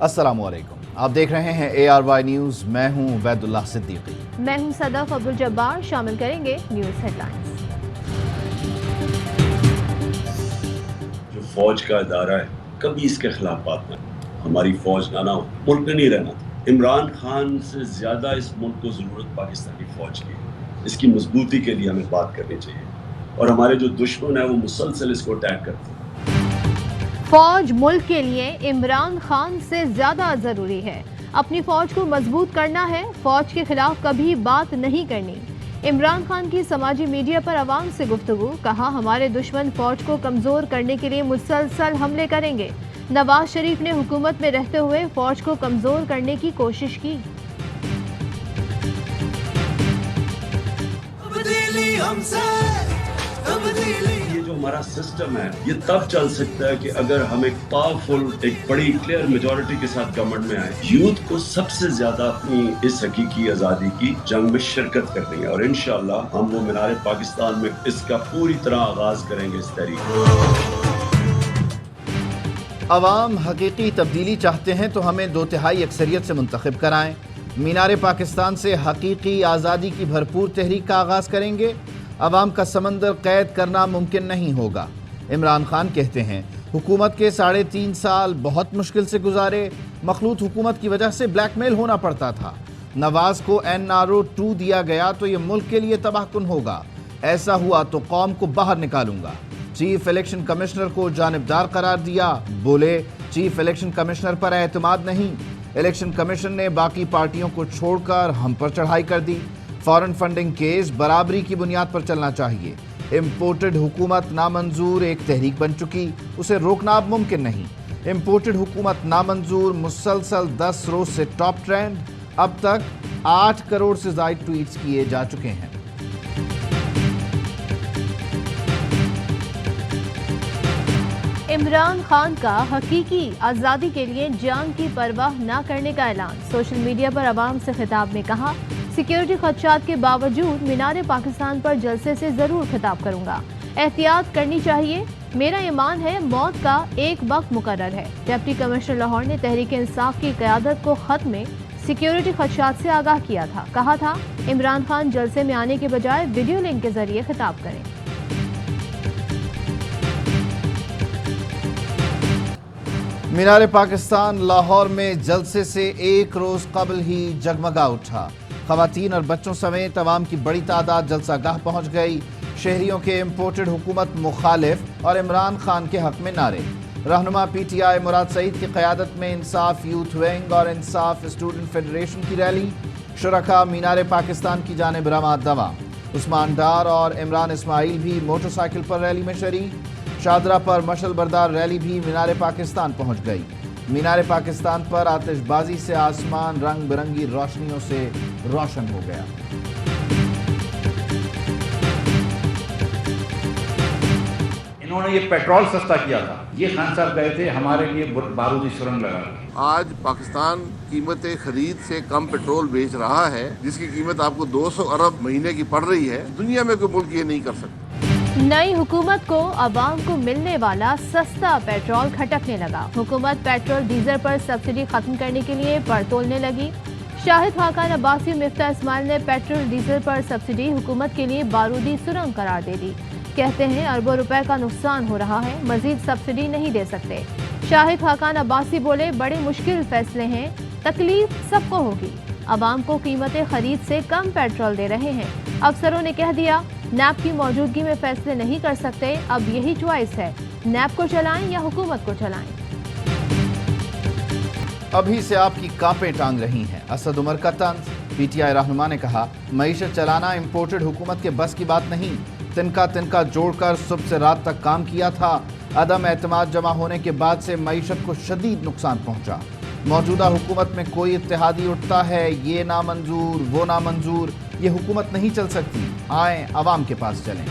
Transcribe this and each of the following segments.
अस्सलामुअलैकुम, आप देख रहे हैं ARY न्यूज़। मैं हूं उबैदुल्लाह सिद्दीकी। मैं हूं सदफ अब्दुल जब्बार। शामिल करेंगे न्यूज़ हेडलाइंस। जो फौज का इदारा है, कभी इसके खिलाफ बात ना। हमारी फौज ना हो, मुल्क में नहीं रहना था। इमरान खान से ज्यादा इस मुल्क को जरूरत पाकिस्तानी फौज की है। इसकी मजबूती के लिए हमें बात करनी चाहिए, और हमारे जो दुश्मन है वो मुसलसल इसको अटैक करते हैं। फौज मुल्क के लिए इमरान खान से ज्यादा जरूरी है। अपनी फौज को मजबूत करना है, फौज के खिलाफ कभी बात नहीं करनी। इमरान खान की समाजी मीडिया पर आवाम से गुफ्तगू। कहा, हमारे दुश्मन फौज को कमजोर करने के लिए मुसलसल हमले करेंगे। नवाज शरीफ ने हुकूमत में रहते हुए फौज को कमजोर करने की कोशिश की। ये जो हमारा सिस्टम है, ये तब चल सकता है कि अगर हम एक पावरफुल, एक बड़ी क्लियर मेजॉरिटी के साथ गवर्नमेंट में आए। यूथ को सबसे ज्यादा अपनी इस हकीकी आजादी की जंग में शिरकत करनी है, और इंशाअल्लाह हम वो मीनार पाकिस्तान में इसका पूरी तरह आगाज करेंगे इस तरीके। अवाम हकीकी तब्दीली चाहते हैं तो हमें 2/3 अक्सरियत से मुंतखब कराएं। मीनार पाकिस्तान से हकीकी आज़ादी की भरपूर तहरीक का आगाज़ करेंगे। अवाम का समंदर कैद करना मुमकिन नहीं होगा। इमरान खान कहते हैं, हुकूमत के 3.5 साल बहुत मुश्किल से गुजारे। मखलूत हुकूमत की वजह से ब्लैकमेल होना पड़ता था। नवाज को NRO 2 दिया गया तो ये मुल्क के लिए तबाहकुन होगा। ऐसा हुआ तो कौम को बाहर निकालूंगा। चीफ इलेक्शन कमिश्नर को जानिबदार करार दिया। बोले, चीफ इलेक्शन कमिश्नर पर एतमाद नहीं। इलेक्शन कमीशन ने बाकी पार्टियों को छोड़कर हम पर चढ़ाई कर दी। फॉरेन फंडिंग केस बराबरी की बुनियाद पर चलना चाहिए। इम्पोर्टेड हुकूमत नामंजूर एक तहरीक बन चुकी, उसे रोकना अब मुमकिन नहीं। इम्पोर्टेड हुकूमत नामंजूर मुसलसल 10 रोज से टॉप ट्रेंड। अब तक 8 करोड़ से ज़ायद ट्वीट्स किए जा चुके हैं। इमरान खान का हकीकी आज़ादी के लिए जान की परवाह न करने का ऐलान। सोशल मीडिया पर आवाम से खिताब में कहा, सिक्योरिटी खदशात के बावजूद मीनार पाकिस्तान पर जलसे से ज़रूर खिताब करूंगा। एहतियात करनी चाहिए। मेरा ईमान है मौत का एक वक्त मुकर्रर है। डिप्टी कमिश्नर लाहौर ने तहरीक इंसाफ की क़यादत को ख़त में सिक्योरिटी खदशात से आगाह किया था। कहा था, इमरान खान जलसे में आने के बजाय वीडियो लिंक के जरिए खिताब करें। मीनार पाकिस्तान लाहौर में जलसे से एक रोज कबल ही जगमगा उठा। खवातीन और बच्चों समेत तमाम की बड़ी तादाद जलसागाह पहुंच गई। शहरियों के इम्पोर्टेड हुकूमत मुखालिफ और इमरान खान के हक में नारे। रहनुमा PTI मुराद सईद की क़यादत में इंसाफ यूथ विंग और इंसाफ स्टूडेंट फेडरेशन की रैली। शुरका मीनार पाकिस्तान की जानिब रमा दवा। उस्मान डार और इमरान इस्माइल भी मोटरसाइकिल पर रैली में शरीक। शादरा पर मशल बरदार रैली भी मीनार पाकिस्तान पहुंच गई। मीनार पाकिस्तान पर आतिशबाजी से आसमान रंग बिरंगी रोशनियों से रोशन हो गया। इन्होंने ये पेट्रोल सस्ता किया था। ये खान साहब गए थे हमारे लिए बारूदी सुरंग लगा। आज पाकिस्तान कीमत खरीद से कम पेट्रोल बेच रहा है, जिसकी कीमत आपको 200 अरब महीने की पड़ रही है। दुनिया में कोई मुल्क ये नहीं कर सकता। नई हुकूमत को आवाम को मिलने वाला सस्ता पेट्रोल खटकने लगा। हुकूमत पेट्रोल डीजल पर सब्सिडी खत्म करने के लिए पर तोलने लगी। शाहिद खाकान अब्बासी और मिफ्ता इस्माइल ने पेट्रोल डीजल पर सब्सिडी हुकूमत के लिए बारूदी सुरंग करार दे दी। कहते हैं अरबों रुपए का नुकसान हो रहा है, मजीद सब्सिडी नहीं दे सकते। शाहिद खाकान अब्बासी बोले, बड़े मुश्किल फैसले हैं, तकलीफ सबको होगी। आवाम को कीमत खरीद से कम पेट्रोल दे रहे हैं। अफसरों ने कह दिया, नैब की मौजूदगी में फैसले नहीं कर सकते, अब यही चॉइस है, नैब को चलाएं या हुकूमत को चलाएं। अभी से आपकी कांपें टांग रही हैं। असद उमर का तंज। PTI रहनुमा ने कहा, मईशत चलाना इम्पोर्टेड हुकूमत के बस की बात नहीं। तिनका तिनका जोड़कर सुबह से रात तक काम किया था। अदम एतमाद जमा होने के बाद से मईशत को शदीद नुकसान पहुंचा। मौजूदा हुकूमत में कोई इत्तेहादी उठता है, ये नामंजूर वो नामंजूर, ये हुकूमत नहीं चल सकती। आए अवाम के पास चलें।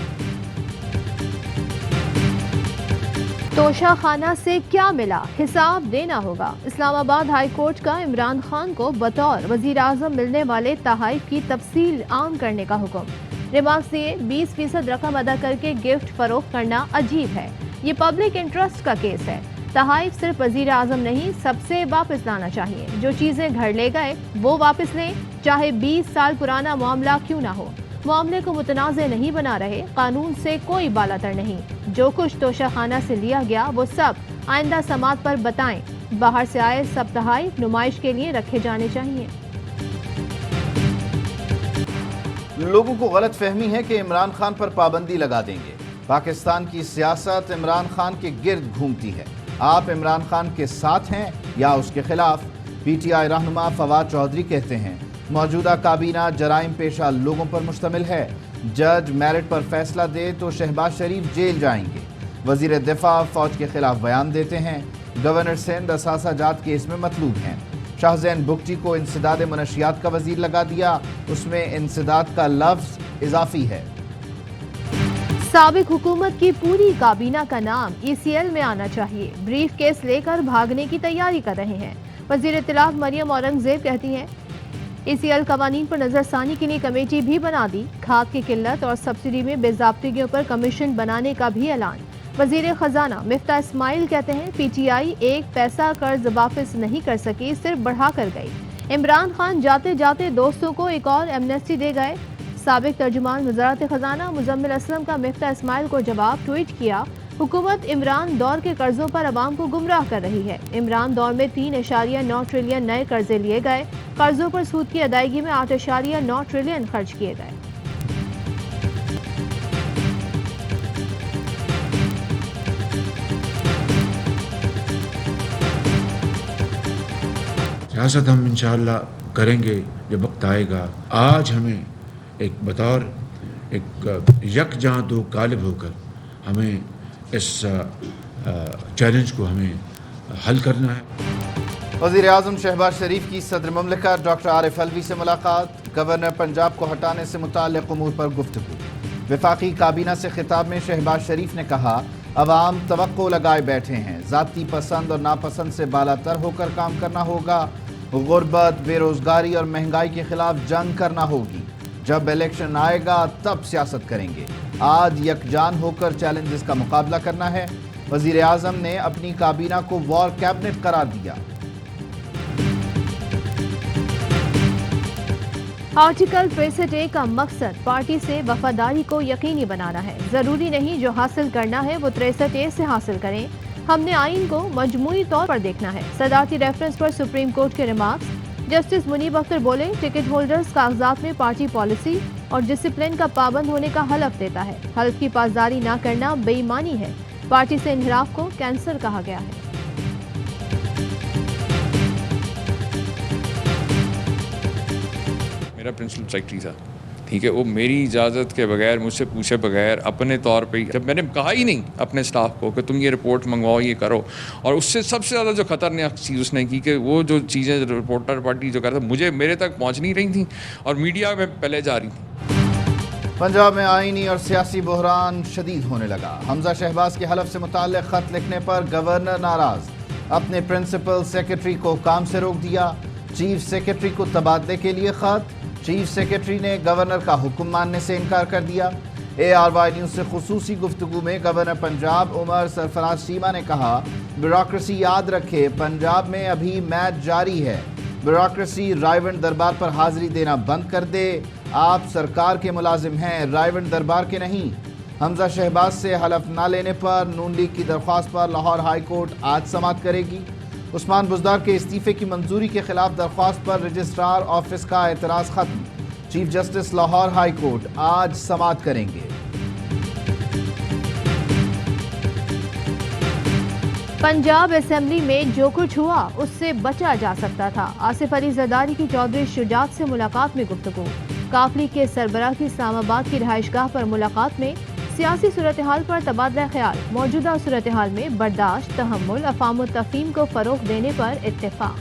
तोशा खाना से क्या मिला, हिसाब देना होगा। इस्लामाबाद हाई कोर्ट का इमरान खान को बतौर वजीर आजम मिलने वाले तहाइफ की तफसील आम करने का हुक्म। रिमार्क्स दिए, 20% रकम अदा करके गिफ्ट फरोख्त करना अजीब है, ये पब्लिक इंटरेस्ट का केस है। तहाइफ सिर्फ वजीर आजम नहीं, सबसे वापस लाना चाहिए। जो चीजें घर ले गए वो वापस लें, चाहे 20 साल पुराना मामला क्यों ना हो। मामले को मुतनाज़ नहीं बना रहे, कानून से कोई बालातर नहीं। जो कुछ तोशाखाना से लिया गया वो सब आइंदा समात पर बताएं। बाहर से आए सब तहाइफ नुमाइश के लिए रखे जाने चाहिए। लोगों को गलत फहमी है कि इमरान खान पर पाबंदी लगा देंगे। पाकिस्तान की सियासत इमरान खान के गिर्द घूमती है। आप इमरान खान के साथ हैं या उसके खिलाफ? PTI रहनुमा फवाद चौधरी कहते हैं मौजूदा काबीना जराइम पेशा लोगों पर मुश्तमिल है। जज मेरिट पर फैसला दे तो शहबाज शरीफ जेल जाएंगे। वजीर दिफा फौज के खिलाफ बयान देते हैं। गवर्नर सिंध असासा जात केस में मतलूब हैं। शाहजैन बुगटी को इंसदाद मनशियात का वजीर लगा दिया, उसमें इंसदाद का लफ्ज इजाफी है। साबिक हुकूमत की पूरी काबीना का नाम ECL में आना चाहिए। ब्रीफ केस लेकर भागने की तैयारी कर रहे हैं। वजीर इत्तलाफ मरियम औरंगजेब कहती हैं ECL कवानीन पर नजरसानी के लिए कमेटी भी बना दी। खाद की किल्लत और सब्सिडी में बेज़ाब्तिगियों पर कमीशन बनाने का भी ऐलान। वजीर खजाना मिफ्ता इस्माइल कहते हैं PTI एक पैसा कर्ज वापस नहीं कर सकी, सिर्फ बढ़ा कर गई। इमरान खान जाते जाते दोस्तों को एक और एमनेस्टी दे गए। साबिक तर्जुमान वज़ारत खजाना मुजम्मिल असलम का मिफ्ता इस्माइल को जवाब ट्वीट किया, हुकूमत इमरान दौर के कर्जों पर अवाम को गुमराह कर रही है। इमरान दौर में 3.9 ट्रिलियन नए कर्जे लिए गए। कर्जों पर सूद की अदायगी में 8.9 ट्रिलियन खर्च किए गए। सियासत हम इंशाअल्लाह करेंगे जब वक्त आएगा। आज हमें एक बतौर एक यकजां दो गालिब होकर हमें इस चैलेंज को हमें हल करना है। वज़ीर आज़म शहबाज शरीफ की सदर मुमलिकत डॉक्टर आरिफ अलवी से मुलाकात। गवर्नर पंजाब को हटाने से मुताल्लिक़ उमूर पर गुफ्तगू। वफाकी काबीना से खिताब में शहबाज शरीफ ने कहा अवाम तवक्को लगाए बैठे हैं, ज़ाती पसंद और नापसंद से बालातर होकर काम करना होगा। गुर्बत, बेरोज़गारी और महंगाई के खिलाफ जंग करना होगी। जब इलेक्शन आएगा तब सियासत करेंगे। आज यकजान होकर चैलेंजेस का मुकाबला करना है। वज़ीर आज़म ने अपनी काबीना को वॉर कैबिनेट करार दिया। आर्टिकल 63A का मकसद पार्टी से वफादारी को यकीनी बनाना है। जरूरी नहीं जो हासिल करना है वो 63A से हासिल करें। हमने आइन को मजमूई तौर पर देखना है। सदारती रेफरेंस पर सुप्रीम कोर्ट के रिमार्क्स। जस्टिस मुनीब अख्तर बोले टिकट होल्डर्स कागजात में पार्टी पॉलिसी और डिसिप्लिन का पाबंद होने का हलफ देता है। हल्फ की पासदारी ना करना बेईमानी है। पार्टी से इन्हिराफ को कैंसर कहा गया है। मेरा प्रिंसिपल सेक्रेटरी था, ठीक है, वो मेरी इजाज़त के बगैर, मुझसे पूछे बगैर अपने तौर पे, जब मैंने कहा ही नहीं अपने स्टाफ को कि तुम ये रिपोर्ट मंगवाओ, ये करो, और उससे सबसे ज़्यादा जो ख़तरनाक चीज़ उसने की कि वो जो चीज़ें रिपोर्टर पार्टी जो करता मुझे मेरे तक पहुँच नहीं रही थी और मीडिया में पहले जा रही थी। पंजाब में आईनी और सियासी बहरान शदीद होने लगा। हमजा शहबाज के हलफ से मुताल्लिक़ ख़त लिखने पर गवर्नर नाराज़। अपने प्रिंसिपल सेक्रेटरी को काम से रोक दिया। चीफ सेक्रेटरी को तबादले के लिए ख़त। चीफ सेक्रेटरी ने गवर्नर का हुक्म मानने से इनकार कर दिया। ARY न्यूज़ से खुसूसी गुफ्तगू में गवर्नर पंजाब उमर सरफराज चीमा ने कहा ब्यूरोक्रेसी याद रखे, पंजाब में अभी मैच जारी है। ब्यूरोक्रेसी रायवंड दरबार पर हाजिरी देना बंद कर दे। आप सरकार के मुलाजिम हैं, रायवंड दरबार के नहीं। हमजा शहबाज से हलफ ना लेने पर नून लीग की दरख्वास्त पर लाहौर हाई कोर्ट आज समाअत करेगी। उस्मान बुज़दार के इस्तीफे की मंजूरी के खिलाफ दरख्वास्त पर रजिस्ट्रार ऑफिस का एतराज़ खत्म। Chief justice Lahore high court आज समाअत करेंगे। पंजाब असेंबली में जो कुछ हुआ उससे बचा जा सकता था। आसिफ अली जरदारी की चौधरी शुजात से मुलाकात में गुफ्तगू। काफली के सरबराह की इस्लामाबाद की रिहाइशगाह पर मुलाकात में सियासी सूरत हाल पर तबादला ख्याल। मौजूदा सूरत हाल में बर्दाश्त, तहम्मुल, अफ़ाम तफ़हीम को फ़रोग़ देने पर इत्तेफ़ाक़।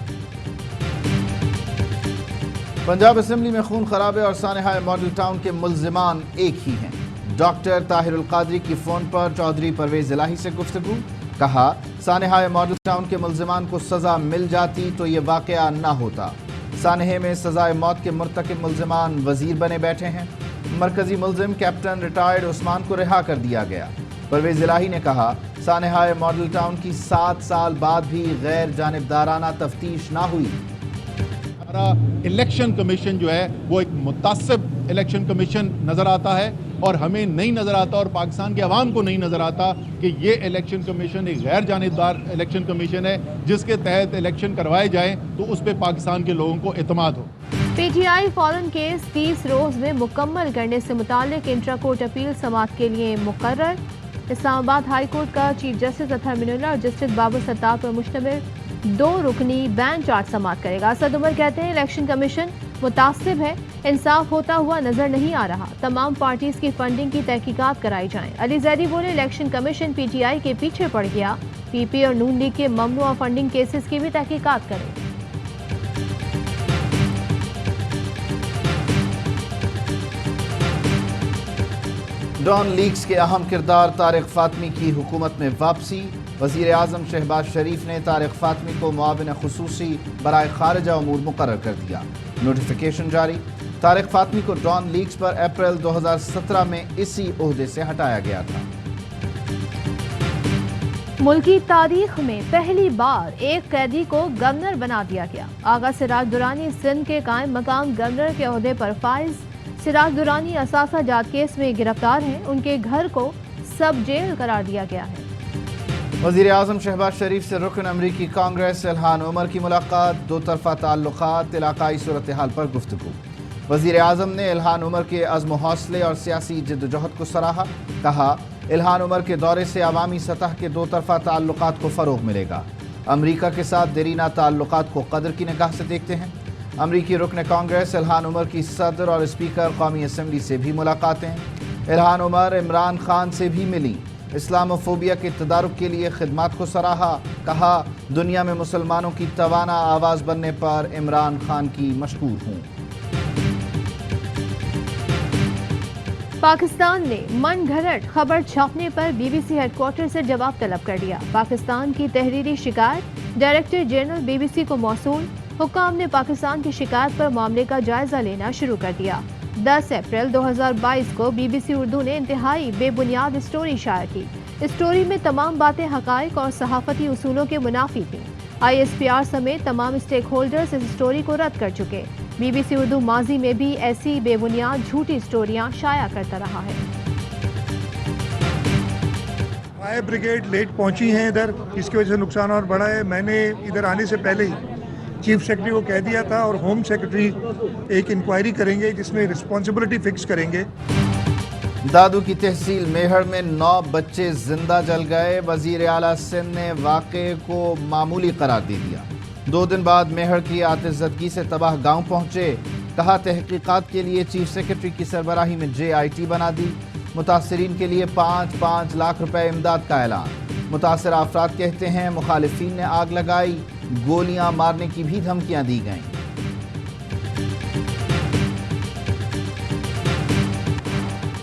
पंजाब असेंबली में खून खराबे और सानेहा मॉडल टाउन के मुल्ज़िमान एक ही हैं। डॉक्टर ताहिरुल क़ादरी की फ़ोन पर चौधरी परवेज़ इलाही से गुफ्तगू। कहा सानेहा मॉडल टाउन के मुल्ज़िमान को सज़ा मिल जाती तो ये वाक़या न होता। सानेहे में सज़ाए मौत के मुर्तकिब मुल्ज़िमान वज़ीर बने बैठे हैं। मरकज़ी मुल्ज़िम कैप्टन रिटायर्ड उस्मान को रिहा कर दिया गया। پرویز الہی نے کہا سانحہ ماڈل ٹاؤن کی 7 سال بعد بھی غیر جانبدارانہ تفتیش نہ ہوئی۔ ہمارا الیکشن کمیشن جو ہے وہ ایک متعصب الیکشن کمیشن نظر آتا ہے، اور ہمیں نہیں نظر آتا اور پاکستان کے عوام کو نہیں نظر آتا کہ یہ الیکشن کمیشن ایک غیر جانبدار الیکشن کمیشن ہے جس کے تحت الیکشن کروائے جائیں تو اس پہ پاکستان کے لوگوں کو اعتماد ہو۔ پی ٹی آئی فالن کیس 30 روز میں مکمل کرنے سے متعلق انٹرا کورٹ اپیل سماعت کے لیے مقرر۔ اسلام آباد ہائی کورٹ کا چیف جسٹس اطہر من اللہ اور جسٹس بابر ستار پر مشتمل 2 رکنی بینچ آج سماعت کرے گا۔ اسد عمر کہتے ہیں الیکشن کمیشن متعصب ہے، انصاف ہوتا ہوا نظر نہیں آ رہا، تمام پارٹیز کی فنڈنگ کی تحقیقات کرائی جائیں۔ علی زیدی بولے الیکشن کمیشن پی ٹی آئی کے پیچھے پڑ گیا، پی پی اور نون لیگ کے ممنوعہ فنڈنگ کیسز کی بھی تحقیقات کرے۔ ڈان لیگز کے اہم کردار طارق فاطمی کی حکومت میں واپسی۔ وزیر اعظم شہباز شریف نے طارق فاطمی کو معاون خصوصی برائے خارجہ امور مقرر کر دیا۔ نوٹیفیکیشن جاری۔ طارق فاطمی کو ڈان لیگز پر اپریل 2017 میں اسی عہدے سے ہٹایا گیا تھا۔ ملکی تاریخ میں پہلی بار ایک قیدی کو گورنر بنا دیا گیا۔ آغا سراج درانی سندھ کے قائم مقام گورنر کے عہدے پر فائز۔ سراج درانی اثاثہ جات کیس میں گرفتار ہیں، ان کے گھر کو سب جیل قرار دیا گیا ہے۔ وزیر اعظم شہباز شریف سے رکن امریکی کانگریس الہان عمر کی ملاقات، 2 طرفہ تعلقات، علاقائی صورتحال پر گفتگو۔ وزیر اعظم نے الہان عمر کے عزم و حوصلے اور سیاسی جدوجہد کو سراہا، کہا الہان عمر کے دورے سے عوامی سطح کے 2 طرفہ تعلقات کو فروغ ملے گا۔ امریکہ کے ساتھ دیرینہ تعلقات کو قدر کی نگاہ سے دیکھتے ہیں۔ امریکی رکن کانگریس الہان عمر کی صدر اور اسپیکر قومی اسمبلی سے بھی ملاقاتیں۔ الہان عمر عمران خان سے بھی ملی، اسلام و فوبیا کے تدارک کے لیے خدمات کو سراہا، کہا دنیا میں مسلمانوں کی توانا آواز بننے پر عمران خان کی مشکور ہوں۔ پاکستان نے من گھڑت خبر چھاپنے پر B B C headquarter سے جواب طلب کر لیا۔ پاکستان کی تحریری شکایت director general B B C کو موصول۔ حکام نے پاکستان کی شکایت پر معاملے کا جائزہ لینا شروع کر دیا۔ 10 اپریل 2022 کو بی بی سی اردو نے انتہائی بے بنیاد اسٹوری شائع کی۔ اسٹوری میں تمام باتیں حقائق اور صحافتی اصولوں کے منافی تھیں۔ آئی ایس پی آر سمیت تمام اسٹیک ہولڈرز اس اسٹوری کو رد کر چکے۔ بی بی سی اردو ماضی میں بھی ایسی بے بنیاد جھوٹی اسٹوریاں شائع کرتا رہا ہے۔ فائر بریگیڈ لیٹ پہنچی ہیں ادھر، اس کی وجہ سے نقصان اور بڑا ہے۔ میں نے ادھر آنے سے پہلے ہی چیف سیکرٹری کو کہہ دیا تھا، اور ہوم سیکرٹری ایک انکوائری کریں گے جس میں رسپانسبلٹی فکس کریں گے۔ دادو کی تحصیل میہر میں 9 بچے زندہ جل گئے۔ وزیر اعلیٰ سندھ نے واقعے کو معمولی قرار دے دیا۔ 2 دن بعد میہر کی آتش زدگی سے تباہ گاؤں پہنچے، کہا تحقیقات کے لیے چیف سیکرٹری کی سربراہی میں JIT بنا دی۔ متاثرین کے لیے 5 لاکھ روپے امداد کا اعلان۔ متاثرہ افراد کہتے ہیں مخالفین نے آگ لگائی، گولیاں مارنے کی بھی دھمکیاں دی گئیں۔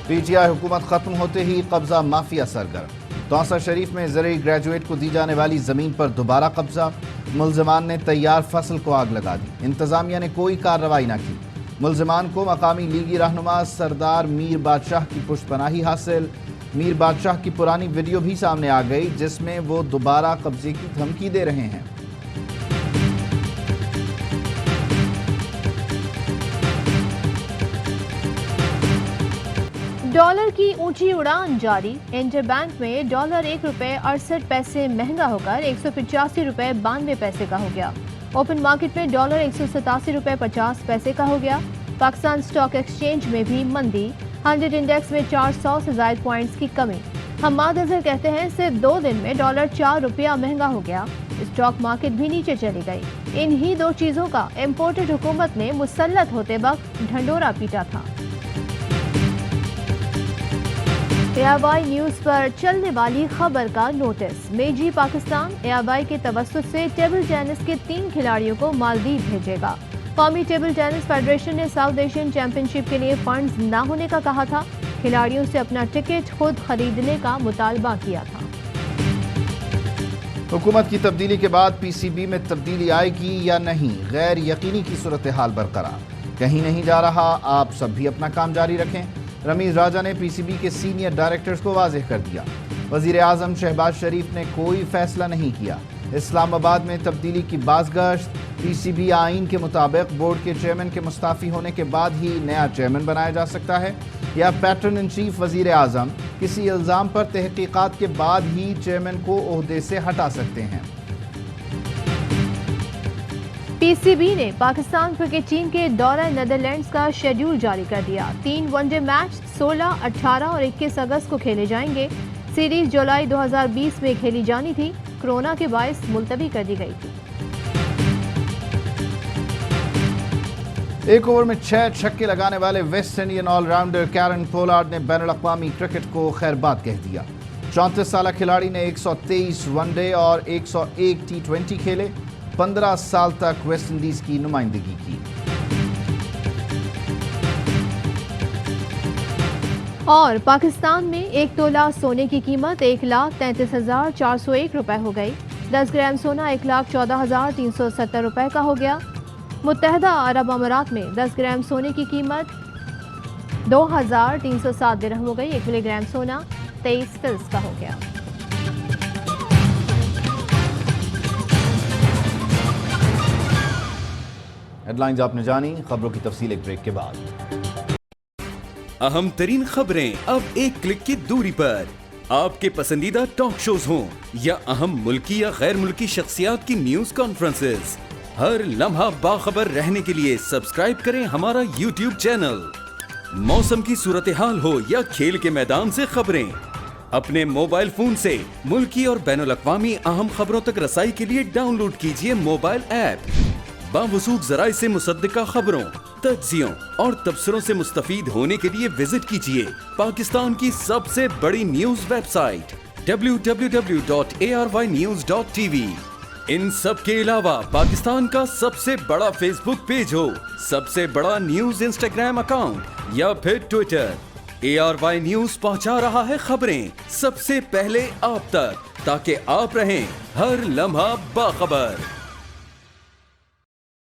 پی ٹی آئی حکومت ختم ہوتے ہی قبضہ مافیا سرگرم۔ توسہ شریف میں زرعی گریجویٹ کو دی جانے والی زمین پر دوبارہ قبضہ۔ ملزمان نے تیار فصل کو آگ لگا دی، انتظامیہ نے کوئی کارروائی نہ کی۔ ملزمان کو مقامی لیگی رہنما سردار میر بادشاہ کی پشت پناہی حاصل۔ میر بادشاہ کی پرانی ویڈیو بھی سامنے آ گئی جس میں وہ دوبارہ قبضے کی دھمکی دے رہے ہیں۔ ڈالر کی اونچی اڑان جاری۔ انٹر بینک میں ڈالر 1 روپے 68 پیسے مہنگا ہو کر 185 روپے 92 پیسے کا ہو گیا۔ اوپن مارکیٹ میں ڈالر 187 روپے 50 پیسے کا ہو گیا۔ پاکستان اسٹاک ایکسچینج میں بھی مندی، 100 انڈیکس میں 400 سے زائد پوائنٹس کی کمی۔ حماد اظہر کہتے ہیں صرف 2 دن میں ڈالر 4 روپیہ مہنگا ہو گیا، اسٹاک مارکیٹ بھی نیچے چلی گئی۔ انہی 2 چیزوں کا امپورٹڈ حکومت نے مسلط ہوتے وقت ڈھنڈورا پیٹا تھا۔ AIY نیوز پر چلنے والی خبر کا نوٹس۔ میجی پاکستان AIY کے توسط سے ٹیبل ٹینس کے 3 کھلاڑیوں کو مالدیپ بھیجے گا۔ قومی ٹیبل ٹینس فیڈریشن نے ساؤتھ ایشین چیمپئن شپ کے لیے فنڈز نہ ہونے کا کہا تھا، کھلاڑیوں سے اپنا ٹکٹ خود خریدنے کا مطالبہ کیا تھا۔ حکومت کی تبدیلی کے بعد PCB میں تبدیلی آئے گی یا نہیں، غیر یقینی کی صورتحال برقرار، کہیں نہیں جا رہا، آپ سب بھی اپنا کام جاری رکھیں۔ رمیز راجہ نے PCB کے سینئر ڈائریکٹرز کو واضح کر دیا۔ वज़ीर आज़म शहबाज शरीफ ने कोई फैसला नहीं किया। इस्लामाबाद में तब्दीली की बाज़गश्त। PCB आइन के मुताबिक बोर्ड के चेयरमैन के मुस्ताफ़ी होने के बाद ही नया चेयरमैन बनाया जा सकता है, या पैटर्न इन चीफ वज़ीर आज़म किसी इल्ज़ाम पर तहक़ीक़ात के बाद ही चेयरमैन को ओहदे से हटा सकते हैं। PCB ने पाकिस्तान क्रिकेट टीम के दौरे नीदरलैंड्स का शेड्यूल जारी कर दिया। 3 वनडे मैच 16, 18 और 21 अगस्त को खेले जाएंगे। सीरीज जुलाई 2020 में खेली जानी थी, कोरोना के बायस मुलतवी कर दी गई थी। एक ओवर में 6 छक्के लगाने वाले West Indian allrounder Kieron Pollard ने बैनुल-अक़वामी क्रिकेट को खैरबाद कह दिया। 34 साल खिलाड़ी ने 123 वनडे और 101 T20 खेले। 15 साल तक वेस्ट इंडीज की नुमाइंदगी की। और पाकिस्तान में 1 तोला सोने की कीमत 1,33,401 रुपए हो गई। 10 ग्राम सोना 1,14,370 रुपए का हो गया। मुत्तहदा अरब अमारात में 10 ग्राम सोने की कीमत 2,307 दिरहम हो गई। 1 मिलीग्राम सोना 23 फिल्स का हो गया। हेडलाइंस आपने जानी, खबरों की तफसील एक ब्रेक के बाद। अहम तरीन खबरें अब एक क्लिक की दूरी पर। आपके पसंदीदा टॉक शोज हों या अहम मुल्की या गैर मुल्की शख्सियात की न्यूज कॉन्फ्रेंसेस, हर लम्हा बाखबर रहने के लिए सब्सक्राइब करें हमारा YouTube चैनल। मौसम की सूरत हाल हो या खेल के मैदान से खबरें, अपने मोबाइल फोन से मुल्की और बैनुल-अक़वामी अहम खबरों तक रसाई के लिए डाउनलोड कीजिए मोबाइल ऐप। बावसूख ज़राए से मुसद्दिका खबरों, तज्ज़ियों और तबसरों से मुस्तफ़ीद होने के लिए विजिट कीजिए पाकिस्तान की सबसे बड़ी न्यूज वेबसाइट www.arYnews.tv। इन सब के अलावा पाकिस्तान का सबसे बड़ा फेसबुक पेज हो, सबसे बड़ा न्यूज इंस्टाग्राम अकाउंट या फिर ट्विटर, ARY न्यूज पहुंचा रहा है खबरें सबसे पहले आप तक, ताकि आप रहें हर लम्हा बाखबर।